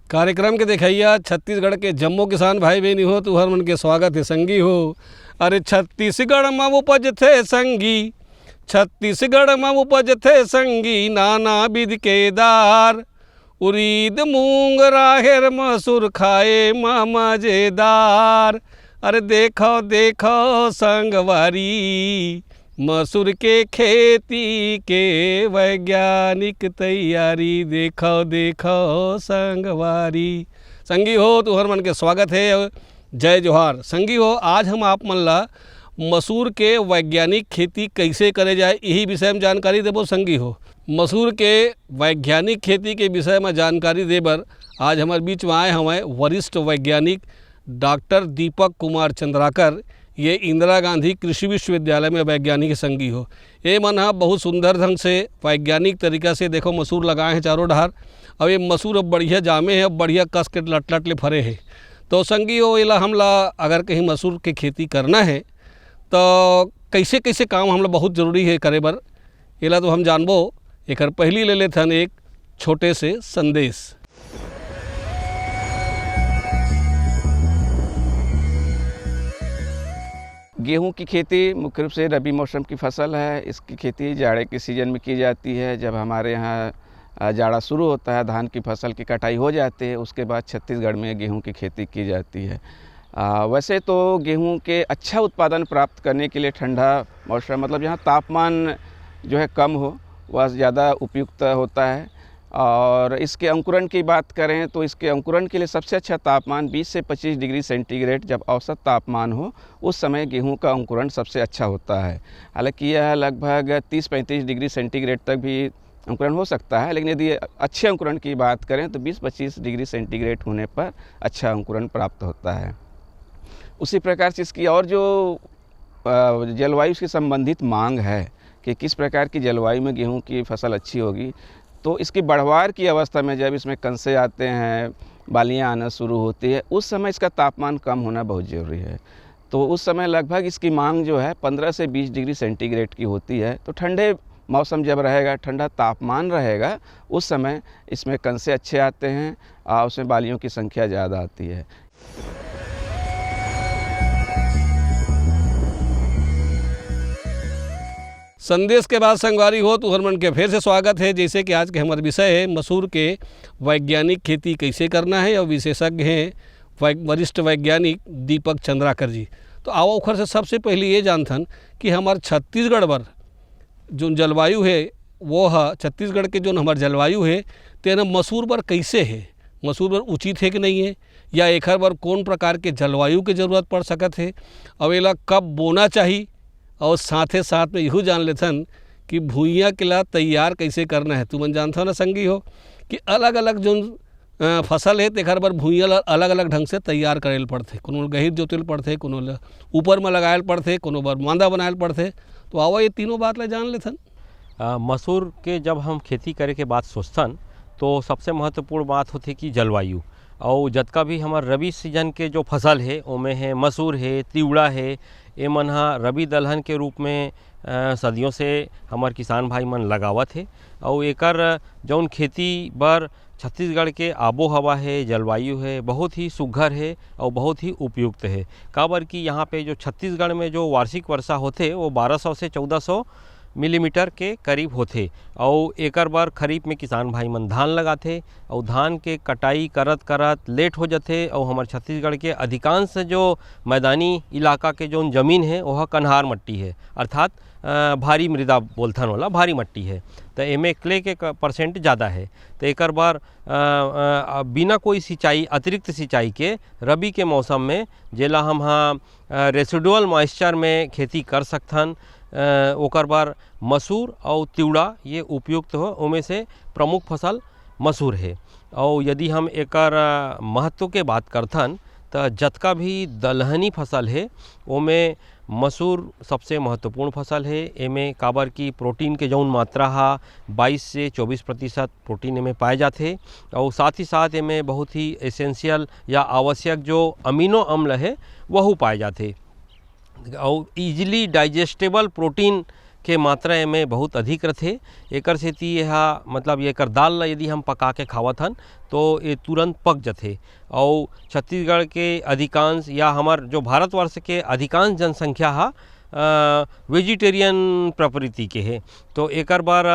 कार्यक्रम के देखैया छत्तीसगढ़ के जम्मो किसान भाई बहनी हो तो हर मन के स्वागत है संगी हो। अरे छत्तीसगढ़ में उपज थे संगी, छत्तीसगढ़ में उपज थे संगी, नाना विध के दार, उरीद मूंग राहेर मसूर खाए माँ मजेदार। अरे देखो देखो संगवारी, मसूर के खेती के वैज्ञानिक तैयारी, देखो देखो संगवारी। संगी हो तो हर मन के स्वागत है, जय जोहार। संगी हो आज हम आप मन ला मसूर के वैज्ञानिक खेती कैसे करे जाए यही विषय में जानकारी देबो। संगी हो मसूर के वैज्ञानिक खेती के विषय में जानकारी देबर आज हमारे बीच में आए हमें वरिष्ठ वैज्ञानिक डॉक्टर दीपक कुमार चंद्राकर। ये इंदिरा गांधी कृषि विश्वविद्यालय में वैज्ञानिक संगी हो। ये मन हा बहुत सुंदर ढंग से वैज्ञानिक तरीका से देखो मसूर लगाए हैं चारों डहार। अब ये मसूर अब बढ़िया जामे है, अब बढ़िया कस के लट लट ले फरे है। तो संगी हो इला हमला अगर कहीं मसूर के खेती करना है तो कैसे कैसे काम हमला बहुत ज़रूरी है करे बर, इला तो हम जानबो। एक पहली ले लेथन एक छोटे से संदेश। गेहूं की खेती मुख्य रूप से रबी मौसम की फसल है। इसकी खेती जाड़े के सीज़न में की जाती है। जब हमारे यहाँ जाड़ा शुरू होता है, धान की फसल की कटाई हो जाती है, उसके बाद छत्तीसगढ़ में गेहूं की खेती की जाती है। वैसे तो गेहूं के अच्छा उत्पादन प्राप्त करने के लिए ठंडा मौसम, मतलब जहाँ तापमान जो है कम हो, वह ज़्यादा उपयुक्त होता है। और इसके अंकुरण की बात करें तो इसके अंकुरण के लिए सबसे अच्छा तापमान 20 से 25 डिग्री सेंटीग्रेड जब औसत तापमान हो, उस समय गेहूं का अंकुरण सबसे अच्छा होता है। हालांकि यह लगभग 30-35 डिग्री सेंटीग्रेड तक भी अंकुरण हो सकता है, लेकिन यदि अच्छे अंकुरण की बात करें तो 20-25 डिग्री सेंटीग्रेड होने पर अच्छा अंकुरण प्राप्त होता है। उसी प्रकार से इसकी और जो जलवायु से संबंधित मांग है कि किस प्रकार की जलवायु में गेहूं की फसल अच्छी होगी, तो इसकी बढ़वार की अवस्था में जब इसमें कंसे आते हैं, बालियां आना शुरू होती है, उस समय इसका तापमान कम होना बहुत ज़रूरी है। तो उस समय लगभग इसकी मांग जो है 15 से 20 डिग्री सेंटीग्रेड की होती है। तो ठंडे मौसम जब रहेगा, ठंडा तापमान रहेगा, उस समय इसमें कंसे अच्छे आते हैं और उसमें बालियों की संख्या ज़्यादा आती है। संदेश के बाद संगवारी हो तो हर मन के फिर से स्वागत है। जैसे कि आज के हमारे विषय है मसूर के वैज्ञानिक खेती कैसे करना है और विशेषज्ञ हैं वरिष्ठ वैज्ञानिक दीपक चंद्राकर जी। तो आओ उखर से सबसे पहले ये जानथन कि हमारे छत्तीसगढ़ पर जो जलवायु है वो है, छत्तीसगढ़ के जो हमारे जलवायु है तेना मसूर पर कैसे है, मसूर पर उचित है कि नहीं है, या एक बार कौन प्रकार के जलवायु की ज़रूरत पड़ सकत है, अवेला कब बोना चाहिए, और साथे साथ में यहू जान लेथन कि भुइयाँ के ला तैयार कैसे करना है। तुमन जानथो ना संगी हो कि अलग अलग जो फसल है तेखर बर भुइयाँ ला अलग अलग ढंग से तैयार करेल पड़थे। कोनो गहीर जोतेल पड़थे, कोनो ला ऊपर में लगायल पड़थे, कोनो बार मांदा बनायल पड़थे। तो आवा ये तीनों बात ला जान लेथन। मसूर के जब हम खेती करे के बात सोचथन तो सबसे महत्वपूर्ण बात होती कि जलवायु। और जतका भी हमार रबी सीजन के जो फसल है ओमें है मसूर है, तिवड़ा है, ये मन हा रबी दलहन के रूप में सदियों से हमार किसान भाई मन लगावत है। और एकर जौन खेती बर छत्तीसगढ़ के आबो हवा है, जलवायु है, बहुत ही सुघर है और बहुत ही उपयुक्त है। काबर कि यहाँ पे जो छत्तीसगढ़ में जो वार्षिक वर्षा होते वो 1200 से 1400 मिलीमीटर के करीब होते। और एकर बार खरीफ में किसान भाई मन धान लगाते और धान के कटाई करत करत लेट हो जाते। और हमारे छत्तीसगढ़ के अधिकांश जो मैदानी इलाका के जो ज़मीन है वह कन्हार मट्टी है, अर्थात भारी मृदा बोलथन वाला भारी मट्टी है। तो एमे क्ले के परसेंट ज़्यादा है। तो एकर बार बिना कोई सिंचाई, अतिरिक्त सिंचाई के रबी के मौसम में जेला हम रेसिडुअल मॉइस्चर में खेती कर सकथन, ओकर बार मसूर और तिवड़ा ये उपयुक्त हो। उनमें से प्रमुख फसल मसूर है। और यदि हम एकर महत्व के बात करथन तो जतका भी दलहनी फसल है ओमें मसूर सबसे महत्वपूर्ण फसल है। एमें काबर की प्रोटीन के जौन मात्रा हा 22 से 24% प्रोटीन एमें पाए जाते। और साथ ही साथ एमें बहुत ही एसेंशियल या आवश्यक जो अमीनो अम्ल है वह पाए जाते। और ईजिली डाइजेस्टेबल प्रोटीन के मात्रा में बहुत अधिक रथे। एकर सेती यह मतलब एकर दाल ला यदि हम पका के खावत हन तो ये तुरंत पक जाथे। और छत्तीसगढ़ के अधिकांश या हमार जो भारतवर्ष के अधिकांश जनसंख्या हा वेजिटेरियन प्रवृत्ति के है। तो एकर बार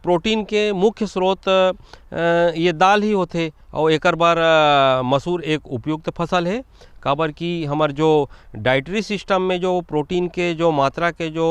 प्रोटीन के मुख्य स्रोत ये दाल ही होते। और एकर बार मसूर एक उपयुक्त फसल है, काबर कि हमार जो डाइटरी सिस्टम में जो प्रोटीन के जो मात्रा के जो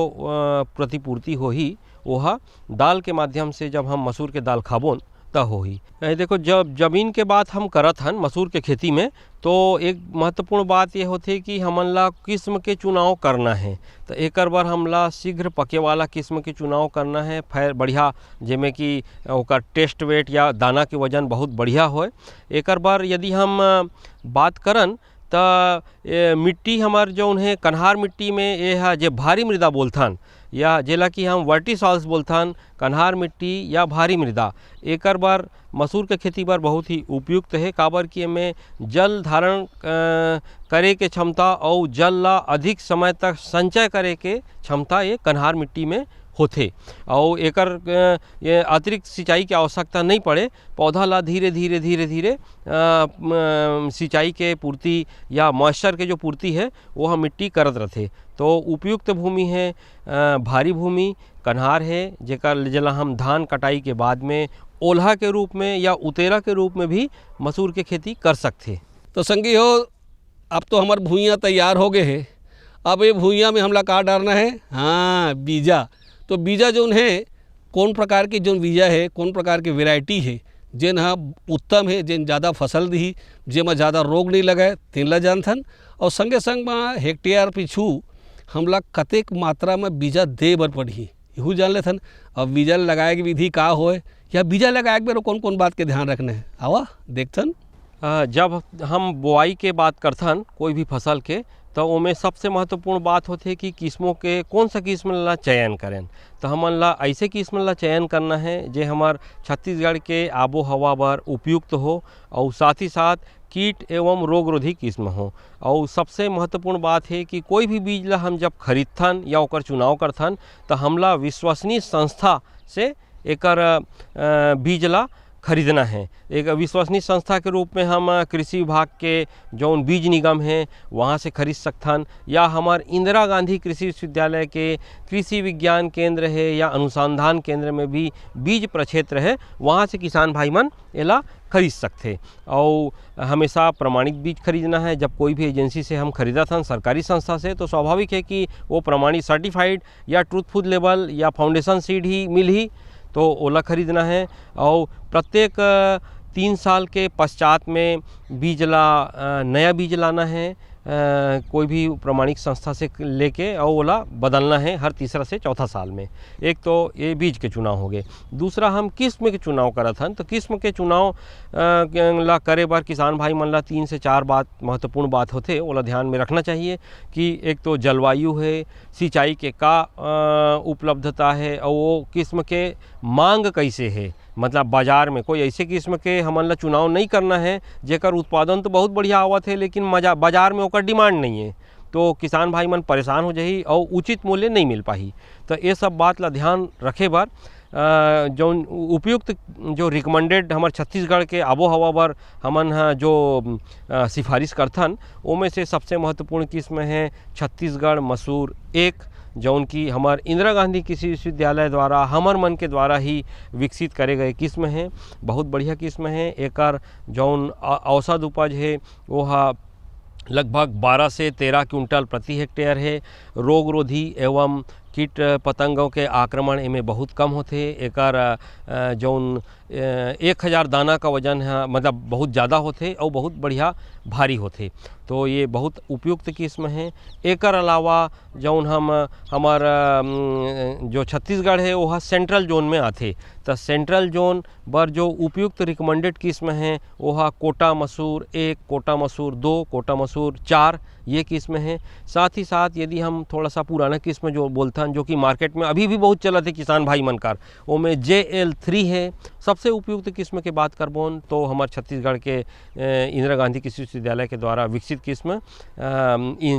प्रतिपूर्ति होही वह दाल के माध्यम से जब हम मसूर के दाल खाबोन त होही। देखो, जब ज़मीन के बात हम करत हन मसूर के खेती में तो एक महत्वपूर्ण बात ये होती कि हमन ला किस्म के चुनाव करना है। तो एकर बार हमला शीघ्र पके वाला किस्म के चुनाव करना है, फिर बढ़िया जेमें कि ओकर टेस्ट वेट या दाना के वजन बहुत बढ़िया होए। एकर बार यदि हम बात करन तो मिट्टी हमार जो उन्हें कन्हार मिट्टी में यह जे भारी मृदा बोलथन या जेला कि हम वर्टिसॉल्स बोलथन, कन्हार मिट्टी या भारी मृदा, एकर बार मसूर के खेती बार बहुत ही उपयुक्त है। काबर कि में जल धारण करे के क्षमता और जल ला अधिक समय तक संचय करे के क्षमता ये कन्हार मिट्टी में होथे। और एकर ये अतिरिक्त सिंचाई की आवश्यकता नहीं पड़े, पौधा ला धीरे धीरे धीरे धीरे सिंचाई के पूर्ति या मॉइस्चर के जो पूर्ति है वो हम मिट्टी करत रहते। तो उपयुक्त भूमि है, भारी भूमि कन्हार है, जेकर जला हम धान कटाई के बाद में ओल्हा के रूप में या उतेरा के रूप में भी मसूर के खेती कर सकते। तो संगी हो, अब तो हमार भुइयाँ तैयार हो गए है। अब ये भुइयाँ में हमला का डालना है, हाँ, बीजा। तो बीजा जो है कौन प्रकार की जो बीजा है, कौन प्रकार की वैरायटी है जेन हाँ उत्तम है, जेन ज़्यादा फसल दी, जेमा ज़्यादा रोग नहीं लगाए, तेन ला जानथन। और संगे संग में हेक्टेयर पिछू हमला कतेक मात्रा में बीजा दे बर पड़ही यहू जान लेथन। अब बीजा लगाए की विधि का होए या बीजा लगाए के बेर कौन कौन बात के ध्यान रखना है, आवा देखथन। जब हम बुआई के बात करथन कोई भी फसल के तो उमें सबसे महत्वपूर्ण बात होती है कि किस्मों के कौन सा किस्म ला चयन करें। तो हमन ला ऐसे किस्म ला चयन करना है जे हमार छत्तीसगढ़ के आबो हवा बर उपयुक्त हो और साथ ही साथ कीट एवं रोगरोधी किस्म हो। और सबसे महत्वपूर्ण बात है कि कोई भी बीज ला हम जब खरीदथन या ओकर चुनाव करथन तो हमला विश्वसनीय संस्था से एकर बीज ला खरीदना है। एक विश्वसनीय संस्था के रूप में हम कृषि विभाग के जौन बीज निगम हैं वहाँ से खरीद सकथन, या हमार इंदिरा गांधी कृषि विश्वविद्यालय के कृषि विज्ञान केंद्र है या अनुसंधान केंद्र में भी बीज प्रक्षेत्र है, वहाँ से किसान भाई मन एला खरीद सकते। और हमेशा प्रमाणित बीज खरीदना है। जब कोई भी एजेंसी से हम खरीदा था सरकारी संस्था से तो स्वाभाविक है कि वो प्रमाणित सर्टिफाइड या ट्रूथफुल लेवल या फाउंडेशन सीड ही मिल ही तो ओला खरीदना है। और प्रत्येक 3 साल के पश्चात में बीज ला नया बीज लाना है, कोई भी प्रमाणिक संस्था से लेके और ओला बदलना है हर तीसरा से चौथा साल में। एक तो ये बीज के चुनाव हो गए। दूसरा हम किस्म के चुनाव करत हन। तो किस्म के चुनाव ला करे बार किसान भाई मन ला 3 से 4 बात महत्वपूर्ण बात होते ओला ध्यान में रखना चाहिए कि एक तो जलवायु है, सिंचाई के का उपलब्धता है और वो किस्म के मांग कैसे है। मतलब बाज़ार में कोई ऐसे किस्म के हमन ला चुनाव नहीं करना है जेकर उत्पादन तो बहुत बढ़िया आवत है लेकिन बाज़ार में ओकर डिमांड नहीं है, तो किसान भाई मन परेशान हो जाही और उचित मूल्य नहीं मिल पाही। तो ये सब बात ला ध्यान रखे बार जो उपयुक्त जो रिकमेंडेड हमारे छत्तीसगढ़ के आबो हवा बर हमन जो सिफारिश करथन उनमें से सबसे महत्वपूर्ण किस्म है छत्तीसगढ़ मसूर 1, जौन की हमार इंदिरा गांधी कृषि विश्वविद्यालय द्वारा हमर मन के द्वारा ही विकसित करे गए किस्म हैं। बहुत बढ़िया किस्म है। एकर जौन औसत उपज है वो लगभग 12 से 13 क्विंटल प्रति हेक्टेयर है। रोग रोधी एवं कीट पतंगों के आक्रमण इनमें बहुत कम होते। एकर जौन 1000 दाना का वजन है मतलब बहुत ज़्यादा होते और बहुत बढ़िया भारी होते। तो ये बहुत उपयुक्त किस्म है। एकर अलावा जौन हम हमार जो छत्तीसगढ़ है वह सेंट्रल जोन में आते। तो सेंट्रल जोन बर जो उपयुक्त रिकमेंडेड किस्म हैं वह कोटा मसूर 1, कोटा मसूर 2, कोटा मसूर 4 ये किस्म हैं। साथ ही साथ यदि हम थोड़ा सा पुराना किस्म जो बोलते धान जो कि मार्केट में अभी भी बहुत चलत है किसान भाई मनकार, वो में JL3 है। सबसे उपयुक्त किस्म के बात करबोन तो हमारे छत्तीसगढ़ के इंदिरा गांधी कृषि विश्वविद्यालय के द्वारा विकसित किस्म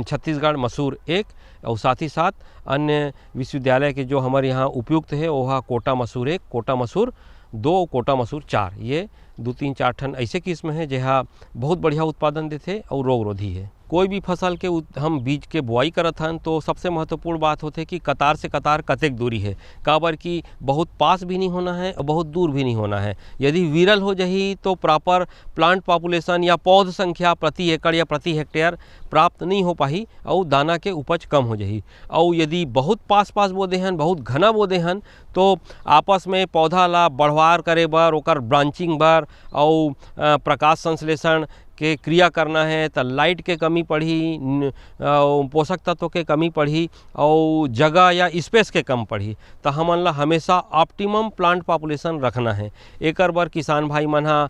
छत्तीसगढ़ मसूर 1 और साथ ही साथ अन्य विश्वविद्यालय के जो हमारे यहाँ उपयुक्त है वो कोटा मसूर 1, कोटा मसूर 2, कोटा मसूर 4, ये 2-3-4 ठन ऐसे किस्म है जहाँ बहुत बढ़िया उत्पादन देते और रोग रोधी है। कोई भी फसल के हम बीज के बुआई करत हन तो सबसे महत्वपूर्ण बात होते कि कतार से कतार कतेक दूरी है, काबर कि बहुत पास भी नहीं होना है और बहुत दूर भी नहीं होना है। यदि विरल हो जाही तो प्रॉपर प्लांट पॉपुलेशन या पौध संख्या प्रति एकड़ या प्रति हेक्टेयर प्राप्त नहीं हो पाही और दाना के उपज कम हो जाही। और यदि बहुत पास बो देहन, बहुत घना बो देहन तो आपस में पौधा ला बढ़वार करे बर, ओकर ब्रांचिंग बर और प्रकाश संश्लेषण के क्रिया करना है तो लाइट के कमी पड़ी, पोषक तत्व के कमी पड़ी और जगह या स्पेस के कम पड़ी। तो हमन ला हमेशा ऑप्टिमम प्लांट पॉपुलेशन रखना है। एकर बर किसान भाई मन हा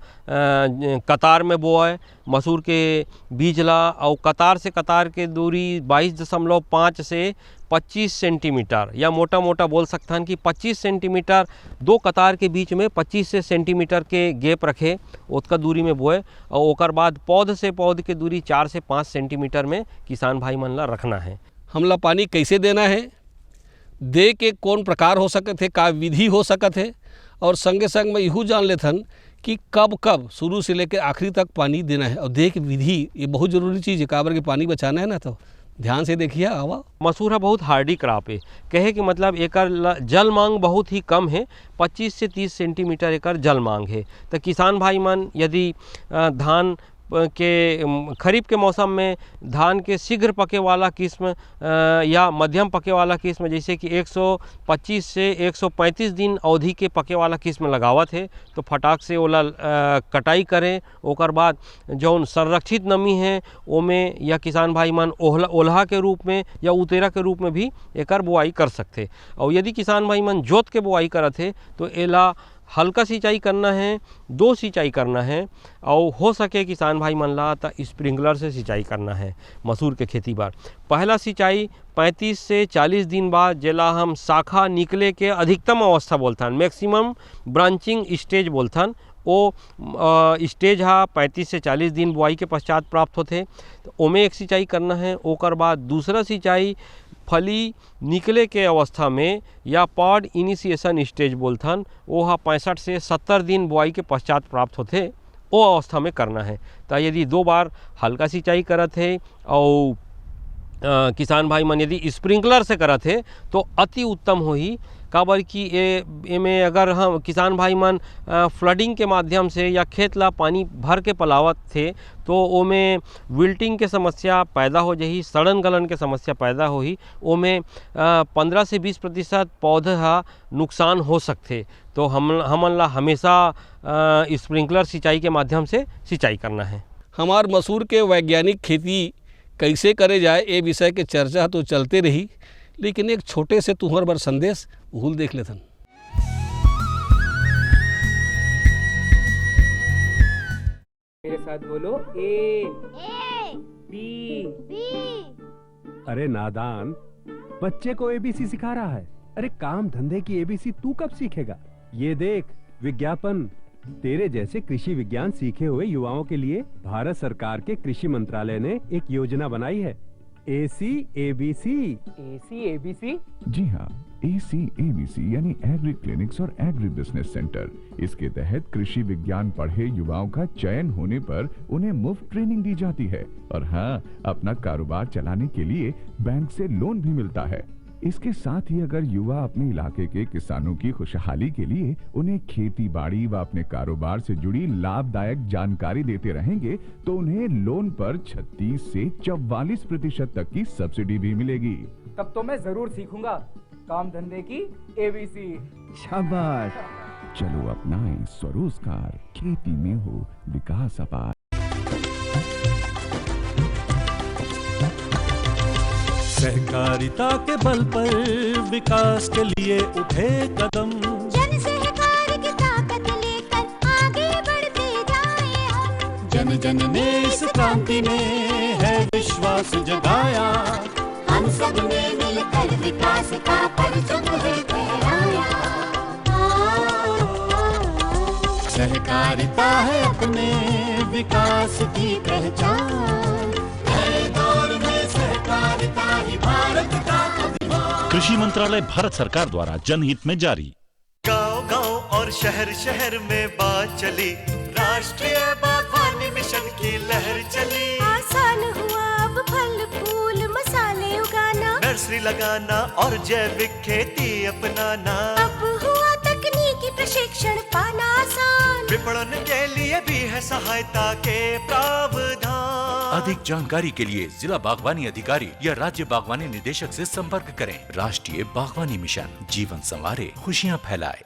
कतार में बोए मसूर के बीज ला और कतार से कतार के दूरी 22.5 से 25 सेंटीमीटर या मोटा मोटा बोल सकते हैं कि 25 सेंटीमीटर दो कतार के बीच में 25 सेंटीमीटर के गैप रखे, उतना दूरी में बोए और ओकर बाद पौध से पौध के दूरी 4 से 5 सेंटीमीटर में किसान भाई मन ला रखना है। हमला पानी कैसे देना है, दे के कौन प्रकार हो सकत है, का विधि हो सकत है, और संगे संग में यहू जान लेथन कि कब कब शुरू से लेकर आखिरी तक पानी देना है। और दे के विधि ये बहुत ज़रूरी चीज़ है, काबर के पानी बचाना है ना, तो ध्यान से देखिए। आवा मसूर है बहुत हार्डी क्रॉप है, कहे कि मतलब एकर जल मांग बहुत ही कम है, 25 से 30 सेंटीमीटर एकर जल मांग है। तो किसान भाई मन यदि धान के खरीफ के मौसम में धान के शीघ्र पके वाला किस्म या मध्यम पके वाला किस्म जैसे कि 125 से 135 दिन अवधि के पके वाला किस्म लगावत है तो फटाक से ओला कटाई करें। ओकर बाद जौन संरक्षित नमी है ओमे या किसान भाई मन ओल्हा के रूप में या उतेरा के रूप में भी एकर बुआई कर सकते। और यदि किसान भाई मन जोत के बुआई करत है तो एला हल्का सिंचाई करना है, 2 सिंचाई करना है और हो सके किसान भाई मन ला तो स्प्रिंकलर से सिंचाई करना है मसूर के खेती बार। पहला सिंचाई 35 से 40 दिन बाद जेला हम शाखा निकले के अधिकतम अवस्था बोलथन, मैक्सिमम ब्रांचिंग स्टेज बोलथन, वो स्टेज हा 35 से 40 दिन बुआई के पश्चात प्राप्त होते। तो ओमे एक सिंचाई करना है। ओकर बाद दूसरा सिंचाई फली निकले के अवस्था में या पॉड इनिशिएशन स्टेज बोलथन, वो हा 65 से 70 दिन बुआई के पश्चात प्राप्त होते, वो अवस्था में करना है। तो यदि 2 बार हल्का सिंचाई करत है और किसान भाई मन यदि स्प्रिंकलर से करत है तो अति उत्तम होही। काबर कि ए में अगर हम किसान भाई मन फ्लडिंग के माध्यम से या खेत ला पानी भर के पलावत थे तो ओमें विल्टिंग के समस्या पैदा हो जाही, सड़न गलन के समस्या पैदा होही, ओमें 15 से 20% पौधा नुकसान हो सकते। तो हमन ला हमेशा स्प्रिंकलर सिंचाई के माध्यम से सिंचाई करना है। हमार मसूर के वैज्ञानिक खेती कैसे करे जाए ये विषय के चर्चा तो चलते रही, लेकिन एक छोटे से तुहर बर संदेश भूल देख लेथन। मेरे साथ बोलो ए बी। अरे नादान, बच्चे को एबीसी सिखा रहा है। अरे काम धंधे की एबीसी तू कब सीखेगा? ये देख विज्ञापन। तेरे जैसे कृषि विज्ञान सीखे हुए युवाओं के लिए भारत सरकार के कृषि मंत्रालय ने एक योजना बनाई है, ACABC। ACABC? जी हाँ, ACABC यानी एग्री क्लिनिक्स और एग्री बिजनेस सेंटर। इसके तहत कृषि विज्ञान पढ़े युवाओं का चयन होने पर उन्हें मुफ्त ट्रेनिंग दी जाती है और हाँ, अपना कारोबार चलाने के लिए बैंक से लोन भी मिलता है। इसके साथ ही अगर युवा अपने इलाके के किसानों की खुशहाली के लिए उन्हें खेती बाड़ी व अपने कारोबार से जुड़ी लाभदायक जानकारी देते रहेंगे तो उन्हें लोन पर 36 से 44% तक की सब्सिडी भी मिलेगी। तब तो मैं जरूर सीखूंगा काम धंधे की ABC। शाबाश, चलो अपनाएं स्वरोजगार, खेती में हो विकास अपार। सहकारिता के बल पर विकास के लिए उठे कदम, जन सहकार की ताकत लेकर आगे बढ़ते जाएं हम। जन जन ने इस क्रांति में है विश्वास जगाया, हम सब ने मिलकर लेकर विकास का परचम है फहराया। सहकारिता है अपने विकास की पहचान, नए दौर में सहकारिता ही भारत का अभिमान। कृषि मंत्रालय भारत सरकार द्वारा जनहित में जारी। गांव-गांव और शहर-शहर में बात चली, राष्ट्रीय बागवानी मिशन की लहर चली। आसान हुआ अब फल फूल मसाले उगाना, नर्सरी लगाना और जैविक खेती अपनाना। अब हुआ तकनीकी प्रशिक्षण पाना आसान, विपणन के लिए भी है सहायता के प्रावधान। अधिक जानकारी के लिए जिला बागवानी अधिकारी या राज्य बागवानी निदेशक से संपर्क करें। राष्ट्रीय बागवानी मिशन, जीवन संवारे, खुशियां फैलाए।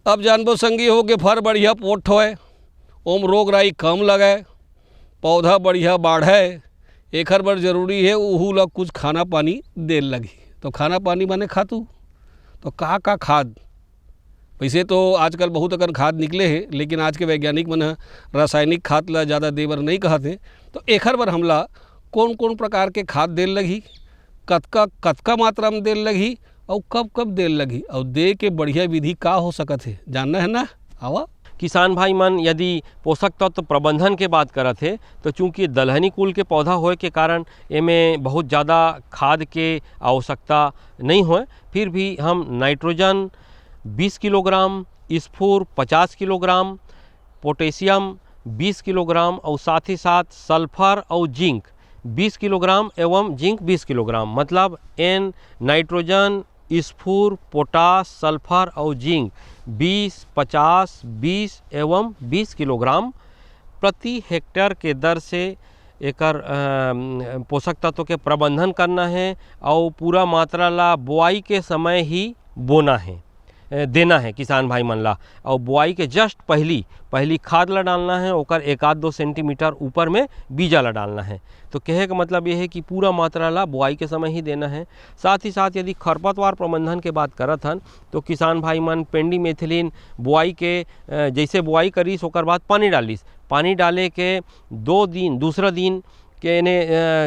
अब जानबो संगी हो के फर बढ़िया पोठ होए, ओम रोग राई कम लगे, पौधा बढ़िया बढ़े, एकर बर जरूरी है उहू ला कुछ खाना पानी देल लगी। तो खाना पानी माने खातू, तो का खाद, वैसे तो आजकल बहुत अकन खाद निकले हैं, लेकिन आज के वैज्ञानिक मन रासायनिक खाद ला ज़्यादा देवर नहीं कहते। तो एकर बर हमला कौन कौन प्रकार के खाद देल लगी, कतका मात्रा में देल लगी और कब कब देल लगी, और दे के बढ़िया विधि का हो सकत है, जानना है ना। आवा किसान भाई मन यदि पोषक तत्व प्रबंधन के बात करत है तो चूँकि दलहनी कुल के पौधा होए के कारण एमें बहुत ज़्यादा खाद के आवश्यकता नहीं होए, फिर भी हम नाइट्रोजन 20 किलोग्राम, स्फूर 50 किलोग्राम, पोटेशियम 20 किलोग्राम और साथ ही साथ सल्फर और जिंक 20 किलोग्राम एवं जिंक 20 किलोग्राम, मतलब एन नाइट्रोजन, स्फूर, पोटास, सल्फर और जिंक 20, 50, 20 एवं 20 किलोग्राम प्रति हेक्टेयर के दर से एकर पोषक तत्व के प्रबंधन करना है और पूरा मात्रा ला बुआई के समय ही बोना है, देना है किसान भाई मन ला। और बुआई के जस्ट पहली खाद ला डालना है, ओकर 1-2 सेंटीमीटर ऊपर में बीजा ला डालना है। तो कहे का मतलब ये है कि पूरा मात्रा ला बुआई के समय ही देना है। साथ ही साथ यदि खरपतवार प्रबंधन के बात करत हन तो किसान भाई मन पेंडी मेथिलीन बुआई के जैसे बुआई करीस ओकर बाद पानी डालिस, पानी डाले के दूसरा दिन के ने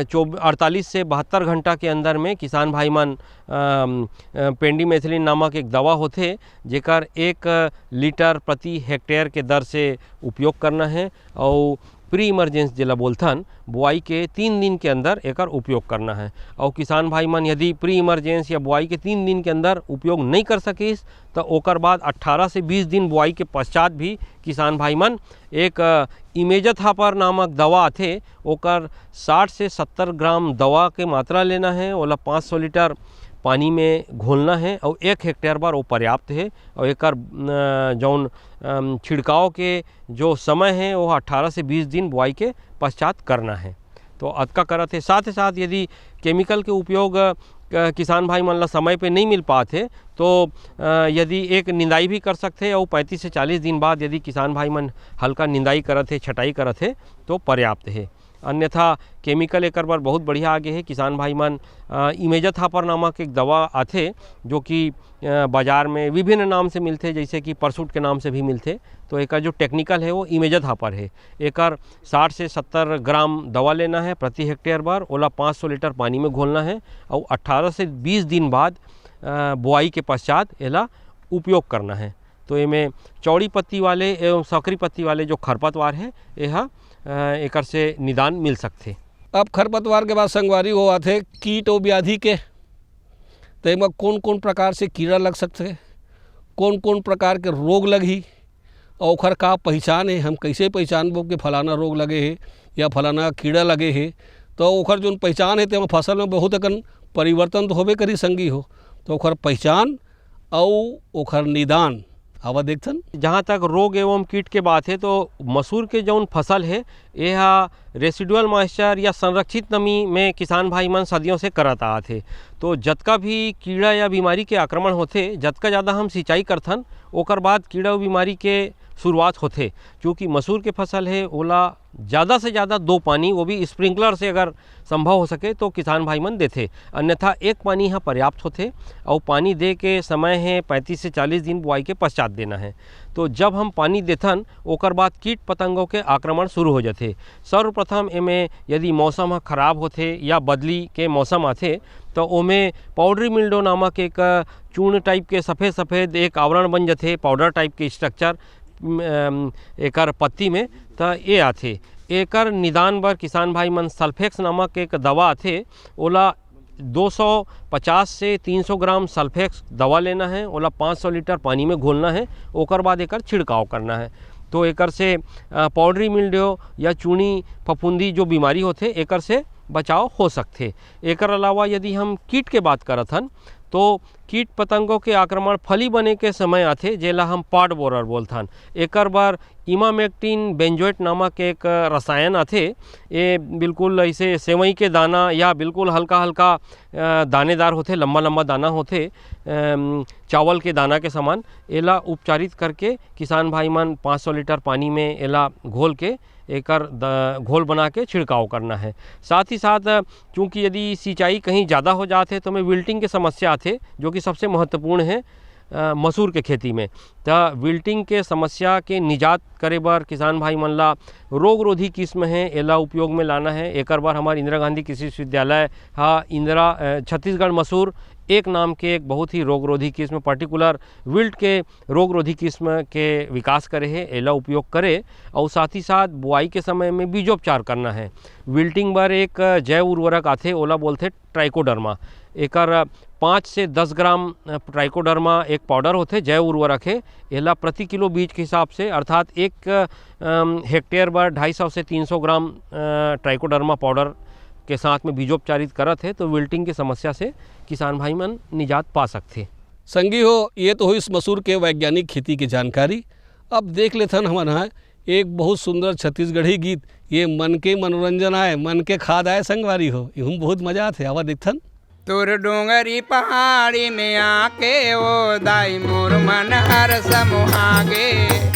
48 से 72 घंटा के अंदर में किसान भाई मन पेंडी मेथिलीन नामक एक दवा होते जेकर 1 लीटर प्रति हेक्टेयर के दर से उपयोग करना है और प्री इमरजेंस जिला बोलथन बुआई के 3 दिन के अंदर एकर उपयोग करना है। और किसान भाई मन यदि प्री इमरजेंस या बुआई के 3 दिन के अंदर उपयोग नहीं कर सकिस तो ओकर बाद 18 से 20 दिन बुआई के पश्चात भी किसान भाई मन एक इमेजथापर नामक दवा आथे, ओकर 60 से 70 ग्राम दवा के मात्रा लेना है, ओला 500 लीटर पानी में घोलना है और 1 हेक्टेयर बार वो पर्याप्त है। और एकर जौन छिड़काव के जो समय है वो 18 से 20 दिन बुआई के पश्चात करना है। तो अतका करत है। साथ ही साथ यदि केमिकल के उपयोग किसान भाई मन ला समय पे नहीं मिल पाते तो यदि एक निंदाई भी कर सकते और 35 से 40 दिन बाद यदि किसान भाई मन हल्का निंदाई करत है, छटाई करत है तो पर्याप्त है। अन्यथा केमिकल एकर बार बहुत बढ़िया आगे है। किसान भाई मन इमेजथापर नामक एक दवा आथे जो कि बाज़ार में विभिन्न नाम से मिलते, जैसे कि परसूट के नाम से भी मिलते। तो एकर जो टेक्निकल है वो इमेजथापर है। एकर 60 से 70 ग्राम दवा लेना है प्रति हेक्टेयर बार, ओला 500 लीटर पानी में घोलना है और 18 से 20 दिन बाद बुआई के पश्चात एला उपयोग करना है। तो इमें चौड़ी पत्ती वाले एवं सकरी पत्ती वाले जो खरपतवार है यह एकर से निदान मिल सकते। अब खरपतवार के बाद संगवारी हो आते कीट और व्याधि के, तो इनमें कौन कौन प्रकार से कीड़ा लग सकते, कौन कौन प्रकार के रोग लगी और ओखर का पहचान है, हम कैसे पहचानबो कि फलाना रोग लगे है या फलाना कीड़ा लगे है। तो ओखर जो पहचान है तो फसल में बहुत अकन परिवर्तन तो होबे करी संगी हो। तो ओखर पहचान और ओखर निदान आवा देखथन। जहाँ तक रोग एवं कीट के बात है तो मसूर के जौन फसल है यह रेसिडुअल मॉइस्चर या संरक्षित नमी में किसान भाई मन सदियों से करत आत है। तो जतका भी कीड़ा या बीमारी के आक्रमण होते, जतका ज़्यादा हम सिंचाई करथन ओकर बाद कीड़ा और बीमारी के शुरुआत होते। क्योंकि मसूर के फसल है ओला ज़्यादा से ज़्यादा 2 पानी, वो भी स्प्रिंकलर से अगर संभव हो सके तो किसान भाई मन देते, अन्यथा 1 पानी यहाँ पर्याप्त होते। और पानी दे के समय है 35 से 40 दिन बुआई के पश्चात देना है। तो जब हम पानी देथन ओकर बाद कीट पतंगों के आक्रमण शुरू हो जाते। सर्वप्रथम एमें यदि मौसम खराब होते या बदली के मौसम आते तो ओमें पाउडरी मिल्डो नामक एक चूर्ण टाइप के सफ़ेद सफ़ेद एक आवरण बन जाते, पाउडर टाइप के स्ट्रक्चर एकर पत्ती में, तो ये आथे। एकर निदान बर किसान भाई मन सल्फेक्स नामक एक दवा आथे, ओला 250 से 300 ग्राम सल्फेक्स दवा लेना है, ओला 500 लीटर पानी में घोलना है, ओकर बाद एकर छिड़काव करना है। तो एकर से पाउडरी मिल्ड्यू या चूनी फफूंदी जो बीमारी होते एकर से बचाव हो सकते। एकर अलावा यदि हम कीट के बात करत हन तो कीट पतंगों के आक्रमण फली बने के समय आथे, जेला हम पार्ट बोरर बोलथन। एकर बार इमामेक्टिन बेंजोएट नामक एक रसायन आथे। ये बिल्कुल ऐसे सेवई के दाना या बिल्कुल हल्का हल्का दानेदार होते, लंबा लंबा दाना होते, चावल के दाना के समान। एला उपचारित करके किसान भाई मन 500 लीटर पानी में एला घोल के एकर घोल बना के छिड़काव करना है। साथ ही साथ चूँकि यदि सिंचाई कहीं ज़्यादा हो जाते तो में विल्टिंग के समस्या आते, जो कि सबसे महत्वपूर्ण है मसूर के खेती में। तो विल्टिंग के समस्या के निजात करे बर किसान भाई मन ला रोग रोधी किस्म है एला उपयोग में लाना है। एकर बार हमारे इंदिरा गांधी कृषि विश्वविद्यालय छत्तीसगढ़ मसूर एक नाम के एक बहुत ही रोग रोधी किस्म, पर्टिकुलर विल्ट के रोग रोधी किस्म के विकास करे है, एला उपयोग करे। और साथ ही साथ बुआई के समय में बीजोपचार करना है। विल्टिंग बार एक जैव उर्वरक आथे, ओला बोलते ट्राइकोडर्मा। एकर 5 से 10 ग्राम ट्राइकोडर्मा एक पाउडर होते, जैव उर्वरक है। एला प्रति किलो बीज के हिसाब से, अर्थात 1 हेक्टेयर बार 250 से 300 ग्राम ट्राइकोडर्मा पाउडर के साथ में बीजोपचारित करत है, तो विल्टिंग की समस्या से किसान भाई मन निजात पा सकते। संगी हो, ये तो हुई इस मसूर के वैज्ञानिक खेती की जानकारी। अब देख लेथन हमन है एक बहुत सुंदर छत्तीसगढ़ी गीत, ये मन के मनोरंजन आए, मन के खाद आए संगवारी हो, यूँ बहुत मजा आते। आवा देखथन। तुर डोंगरी पहाड़ी में आके वो दाई मोर मन हर समुहागे।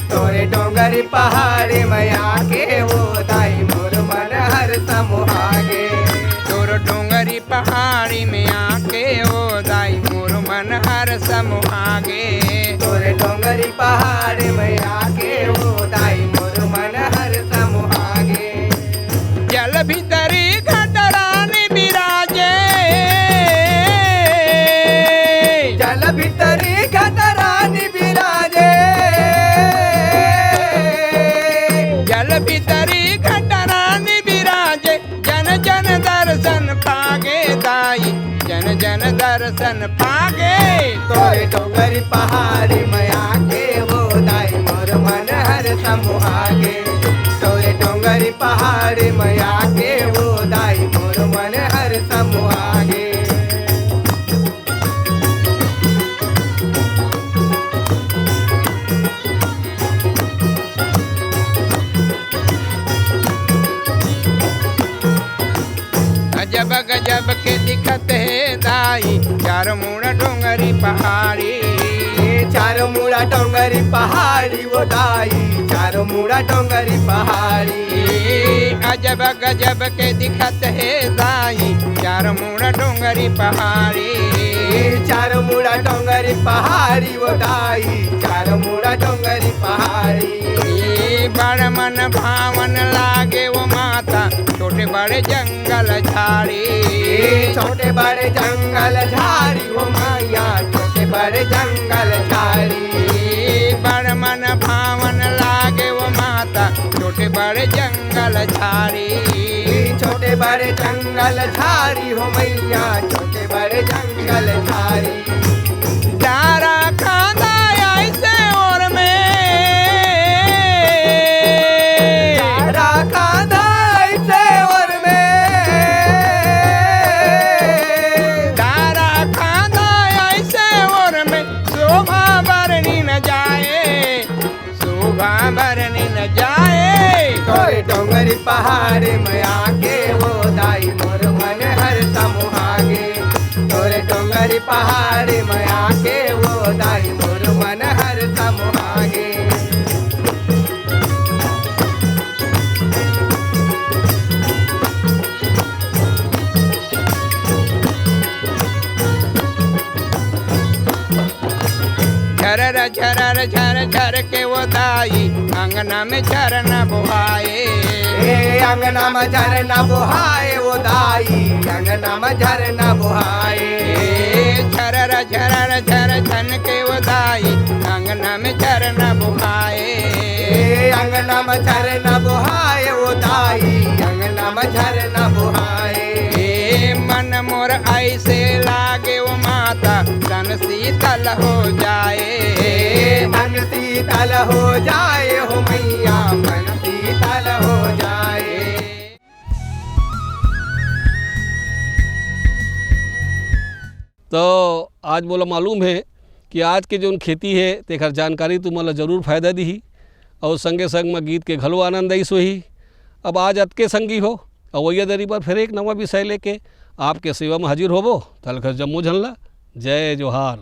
तोरे डोंगरी पहाड़ी में आके वो दाई मोर मन हर समुहागे। तोर डोंगरी पहाड़ी में आके वो दाई मोर मन हर समुहागे। तोरे डोंगरी पहाड़ी में आके वो दाई मोर मन हर समुहागे। जल भीतरी घटरानी बिराजे, जल भीतरी घटरानी बिराजे। जल भीतरी घटरानी बिराजे, जन जन दर्शन पागे दाई, जन जन दर्शन पागे। तोरे डोंगरी पहाड़ी में आके वो दाई मोर मन हर समुहागे। तोरे डोंगरी पहाड़ी में आके वो दाई मोर मन हर समुहागे। गजब गजब के दिखत है दाई, चार मुड़ा डोंगरी पहाड़ी। चार मुड़ा डोंगरी पहाड़ी वो दाई, चार मुड़ा डोंगरी पहाड़ी। अजब गजब के दिखत है दाई, चार मुड़ा डोंगरी पहाड़ी। चार मुड़ा डोंगरी पहाड़ी वो दाई, चार मुड़ा डोंगरी पहाड़ी। बड़ मन भावन लागे वो माता, छोटे बड़े जंगल झाड़ी। छोटे बड़े जंगल झाड़ी वो मैया, छोटे बड़े जंगल झाड़ी। बड़ मन भावन लागे वो माता, छोटे बड़े जंगल झाड़ी। छोटे बड़े जंगल झाड़ी हो मैया, छोटे बड़े जंगल झाड़ी। चारा खांदा ऐसे और में, चारा खांदा ऐसे और में। चारा खांदा ऐसे और में, शोभा बरनी न जाए, शोभा बरनी न जाए। तोरे डोंगरी पहाड़ी में आके वो दाई मोर मन हर समुहागे। तोरे डोंगरी पहाड़ी में आके वो दाई मोर मन हर समुहागे। झरर झरर झर झर के वो दाई अंगना में झरना बुहाए अंगना में झरना बुहाए वो दाई अंगना में झरना बुहाए झरर झरर झर झन के वो दाई अंगना में झरना बुहाए अंगना में झरना बुहाए वो दाई अंगना में झरना बुहाए मन मोर ऐसे लागे वो माता तन शीतल हो जाए मन शीतल हो जाए हो मैया मन शीतल हो जाए। तो आज बोला मालूम है कि आज के जो खेती है तेखर जानकारी तुम्हारा जरूर फायदा दी और संगे संग में गीत के घलो आनंद आई सोही। अब आज अतके संगी हो और वही दरी पर फिर एक नवा विषय लेके आपके सेवा में हाजिर होबो। तलखर जम्मू झनला। जय जोहार।